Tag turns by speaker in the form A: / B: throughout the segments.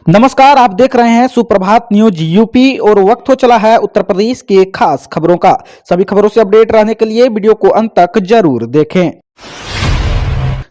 A: नमस्कार, आप देख रहे हैं सुप्रभात न्यूज यूपी और वक्त हो चला है उत्तर प्रदेश के खास खबरों का। सभी खबरों से अपडेट रहने के लिए वीडियो को अंत तक जरूर देखें।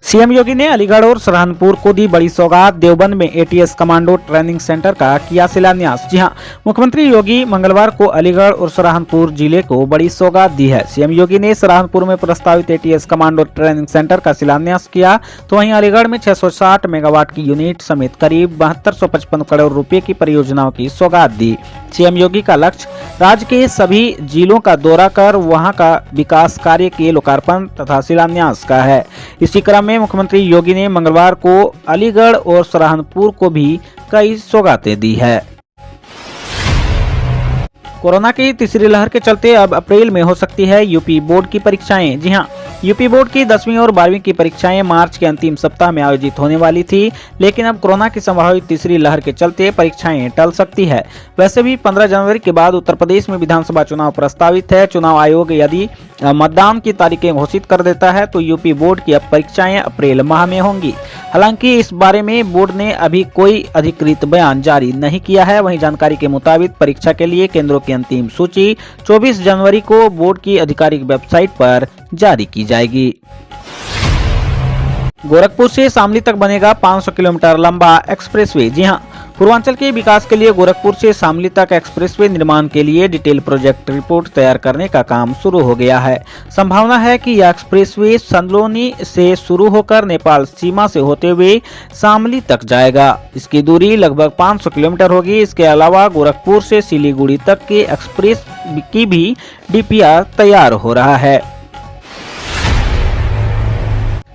A: सीएम योगी ने अलीगढ़ और सहारनपुर को दी बड़ी सौगात। देवबंद में एटीएस कमांडो ट्रेनिंग सेंटर का किया शिलान्यास। जी हां, मुख्यमंत्री योगी मंगलवार को अलीगढ़ और सहारनपुर जिले को बड़ी सौगात दी है। सीएम योगी ने सहारनपुर में प्रस्तावित एटीएस कमांडो ट्रेनिंग सेंटर का शिलान्यास किया, तो वहीं अलीगढ़ में 660 मेगावाट की यूनिट समेत करीब 7255 करोड़ रुपए की परियोजनाओं की सौगात दी। सीएम योगी का लक्ष्य राज्य के सभी जिलों का दौरा कर वहां का विकास कार्य के लोकार्पण तथा शिलान्यास का है। इसी क्रम में मुख्यमंत्री योगी ने मंगलवार को अलीगढ़ और सहारनपुर को भी कई सौगातें दी है। कोरोना की तीसरी लहर के चलते अब अप्रैल में हो सकती है यूपी बोर्ड की परीक्षाएं। जी हां, यूपी बोर्ड की 10वीं और 12वीं की परीक्षाएं मार्च के अंतिम सप्ताह में आयोजित होने वाली थी, लेकिन अब कोरोना की संभावित तीसरी लहर के चलते परीक्षाएं टल सकती है। वैसे भी 15 जनवरी के बाद उत्तर प्रदेश में विधानसभा चुनाव प्रस्तावित है। चुनाव आयोग यदि मतदान की तारीखें घोषित कर देता है तो यूपी बोर्ड की अब परीक्षाएं अप्रैल माह में होंगी। हालांकि इस बारे में बोर्ड ने अभी कोई अधिकृत बयान जारी नहीं किया है। वहीं जानकारी के मुताबिक परीक्षा के लिए केंद्रों की अंतिम सूची 24 जनवरी को बोर्ड की आधिकारिक वेबसाइट पर जारी की जाएगी। गोरखपुर से शामली तक बनेगा 500 किलोमीटर लंबा एक्सप्रेसवे। जी हां, पूर्वांचल के विकास के लिए गोरखपुर से शामली तक एक्सप्रेसवे निर्माण के लिए डिटेल प्रोजेक्ट रिपोर्ट तैयार करने का काम शुरू हो गया है। संभावना है कि यह एक्सप्रेसवे संदलौनी से शुरू होकर नेपाल सीमा से होते हुए शामली तक जाएगा। इसकी दूरी लगभग 500 किलोमीटर होगी। इसके अलावा गोरखपुर से सिलीगुड़ी तक के एक्सप्रेस की भी डीपीआर तैयार हो रहा है।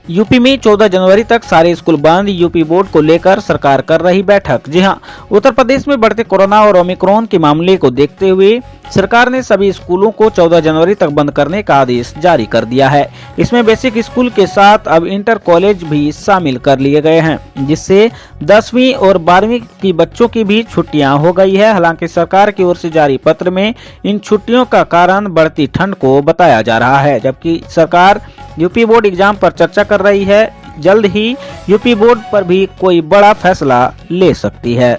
A: यूपी में 14 जनवरी तक सारे स्कूल बंद। यूपी बोर्ड को लेकर सरकार कर रही बैठक। जी हां, उत्तर प्रदेश में बढ़ते कोरोना और ओमिक्रॉन के मामले को देखते हुए सरकार ने सभी स्कूलों को 14 जनवरी तक बंद करने का आदेश जारी कर दिया है। इसमें बेसिक स्कूल के साथ अब इंटर कॉलेज भी शामिल कर लिए गए हैं, जिससे 10वीं और 12वीं की बच्चों की भी छुट्टियां हो गई है। हालांकि सरकार की ओर से जारी पत्र में इन छुट्टियों का कारण बढ़ती ठंड को बताया जा रहा है, जबकि सरकार यूपी बोर्ड एग्जाम पर चर्चा कर रही है। जल्द ही यूपी बोर्ड पर भी कोई बड़ा फैसला ले सकती है।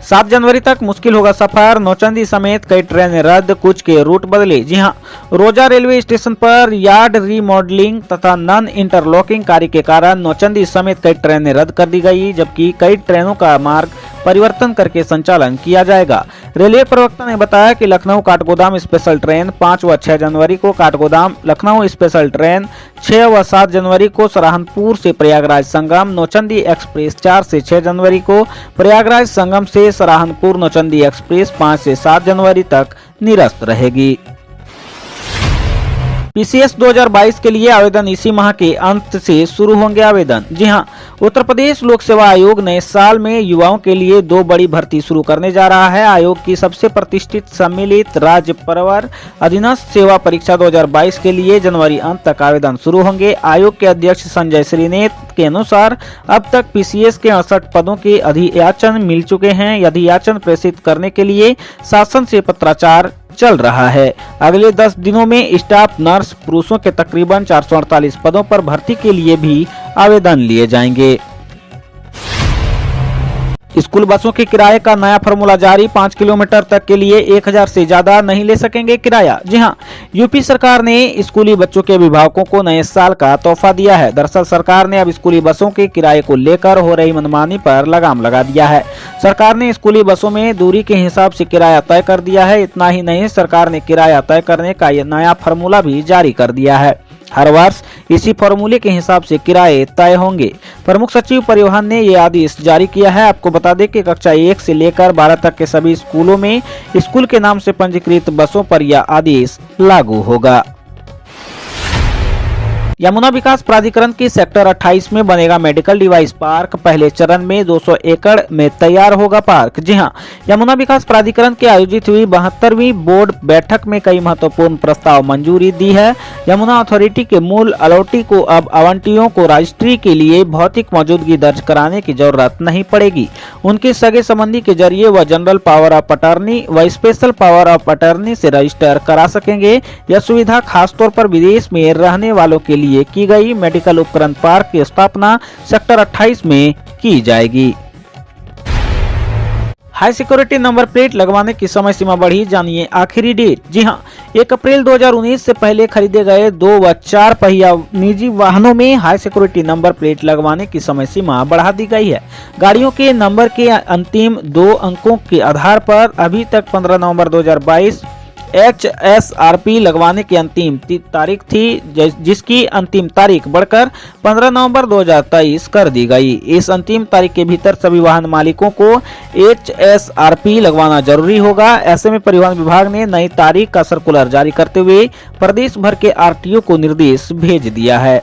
A: 7 जनवरी तक मुश्किल होगा सफर। नौचंदी समेत कई ट्रेनें रद्द, कुछ के रूट बदले। जी हां, रोजा रेलवे स्टेशन पर यार्ड रीमॉडलिंग तथा नन इंटरलॉकिंग कार्य के कारण नौचंदी समेत कई ट्रेनें रद्द कर दी गई, जबकि कई ट्रेनों का मार्ग परिवर्तन करके संचालन किया जाएगा। रेलवे प्रवक्ता ने बताया कि लखनऊ काठगोदाम स्पेशल ट्रेन 5 व 6 जनवरी को काठगोदाम, लखनऊ स्पेशल ट्रेन 6 व 7 जनवरी को सहारनपुर से प्रयागराज संगम, नौचंदी एक्सप्रेस 4 से 6 जनवरी को प्रयागराज संगम से सहारनपुर, नौचंदी एक्सप्रेस 5 से 7 जनवरी तक निरस्त रहेगी। पीसीएस 2022 के लिए आवेदन इसी माह के अंत से शुरू होंगे आवेदन। जी हां, उत्तर प्रदेश लोक सेवा आयोग नए साल में युवाओं के लिए 2 बड़ी भर्ती शुरू करने जा रहा है। आयोग की सबसे प्रतिष्ठित सम्मिलित राज्य प्रवर अधीनस्थ सेवा परीक्षा 2022 के लिए जनवरी अंत तक आवेदन शुरू होंगे। आयोग के अध्यक्ष संजय श्रीनेत के अनुसार अब तक पीसीएस के 68 पदों के अधियाचन मिल चुके हैं। अधियाचन प्रेषित करने के लिए शासन से पत्राचार चल रहा है। अगले 10 दिनों में स्टाफ नर्स पुरुषों के तकरीबन 448 पदों पर भर्ती के लिए भी आवेदन लिए जाएंगे। स्कूल बसों के किराए का नया फॉर्मूला जारी। 5 किलोमीटर तक के लिए 1000 से ज्यादा नहीं ले सकेंगे किराया। जी हां, यूपी सरकार ने स्कूली बच्चों के अभिभावकों को नए साल का तोहफा दिया है। दरअसल सरकार ने अब स्कूली बसों के किराए को लेकर हो रही मनमानी पर लगाम लगा दिया है। सरकार ने स्कूली बसों में दूरी के हिसाब से किराया तय कर दिया है। इतना ही नहीं, सरकार ने किराया तय करने का यह नया फॉर्मूला भी जारी कर दिया है। हर वर्ष इसी फॉर्मूले के हिसाब से किराए तय होंगे। प्रमुख सचिव परिवहन ने यह आदेश जारी किया है। आपको बता दें कि कक्षा 1 से लेकर 12 तक के सभी स्कूलों में स्कूल के नाम से पंजीकृत बसों पर यह आदेश लागू होगा। यमुना विकास प्राधिकरण की सेक्टर 28 में बनेगा मेडिकल डिवाइस पार्क। पहले चरण में 200 एकड़ में तैयार होगा पार्क। जी हां, यमुना विकास प्राधिकरण के आयोजित हुई 72वीं बोर्ड बैठक में कई महत्वपूर्ण प्रस्ताव मंजूरी दी है। यमुना अथॉरिटी के मूल अलॉटी को अब आवंटियों को रजिस्ट्री के लिए भौतिक मौजूदगी दर्ज कराने की जरूरत नहीं पड़ेगी। उनके सगे संबंधी के जरिए वह जनरल पावर ऑफ अटर्नी व स्पेशल पावर ऑफ अटर्नी से रजिस्टर करा सकेंगे। यह सुविधा खासतौर पर विदेश में रहने वालों के लिए लिए की गई मेडिकल उपकरण पार्क की स्थापना सेक्टर 28 में की जाएगी। हाई सिक्योरिटी नंबर प्लेट लगवाने की समय सीमा बढ़ी, जानिए आखिरी डेट। जी हां, 1 अप्रैल 2019 से पहले खरीदे गए 2 व 4 पहिया निजी वाहनों में हाई सिक्योरिटी नंबर प्लेट लगवाने की समय सीमा बढ़ा दी गई है। गाड़ियों के नंबर के अंतिम 2 अंकों के आधार पर अभी तक 15 नवंबर 2022 HSRP लगवाने की अंतिम तारीख थी, जिसकी अंतिम तारीख बढ़कर 15 नवंबर 2023 कर दी गई। इस अंतिम तारीख के भीतर सभी वाहन मालिकों को HSRP लगवाना जरूरी होगा। ऐसे में परिवहन विभाग ने नई तारीख का सर्कुलर जारी करते हुए प्रदेश भर के RTO को निर्देश भेज दिया है।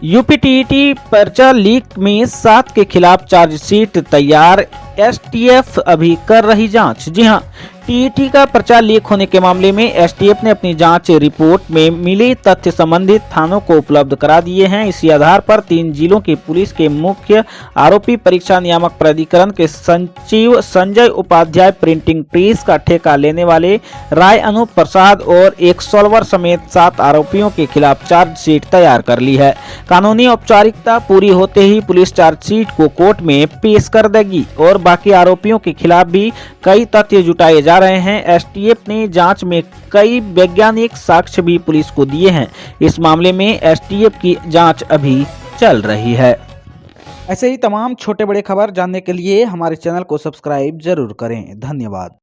A: यूपीटीईटी पर्चा लीक में 7 के खिलाफ चार्जशीट तैयार, STF अभी कर रही जांच। जी हां, टीईटी का पर्चा लीक होने के मामले में STF ने अपनी जांच रिपोर्ट में मिले तथ्य संबंधित थानों को उपलब्ध करा दिए हैं। इसी आधार पर 3 जिलों की पुलिस के मुख्य आरोपी परीक्षा नियामक प्राधिकरण के सचिव संजय उपाध्याय, प्रिंटिंग प्रेस का ठेका लेने वाले राय अनूप प्रसाद और एक सॉल्वर समेत 7 आरोपियों के खिलाफ चार्जशीट तैयार कर ली है। कानूनी औपचारिकता पूरी होते ही पुलिस चार्जशीट को कोर्ट में पेश कर देगी और बाकी आरोपियों के खिलाफ भी कई तथ्य जुटाए जा रहे हैं। STF ने जांच में कई वैज्ञानिक साक्ष्य भी पुलिस को दिए हैं। इस मामले में STF की जांच अभी चल रही है। ऐसे ही तमाम छोटे बड़े खबर जानने के लिए हमारे चैनल को सब्सक्राइब जरूर करें। धन्यवाद।